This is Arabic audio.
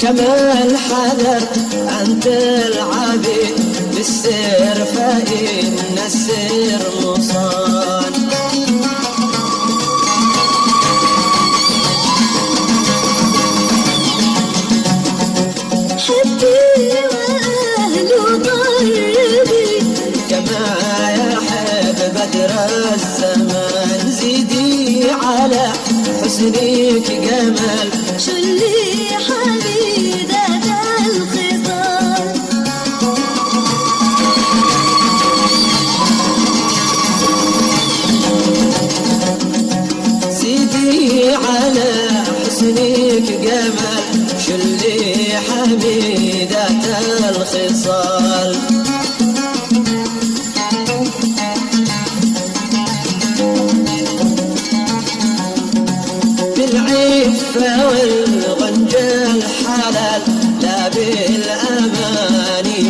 كما الحذر أن تلعبي بالسر فإن السر مصان. حبي وأهل طيبي كما يحب بدر الزمان. زيدي على حسنك جمال شلي حميدة الخصال. زيدي على حسنك جمال شلي حميدة الخصال. بالعفة والغنج الحلال لا بالأماني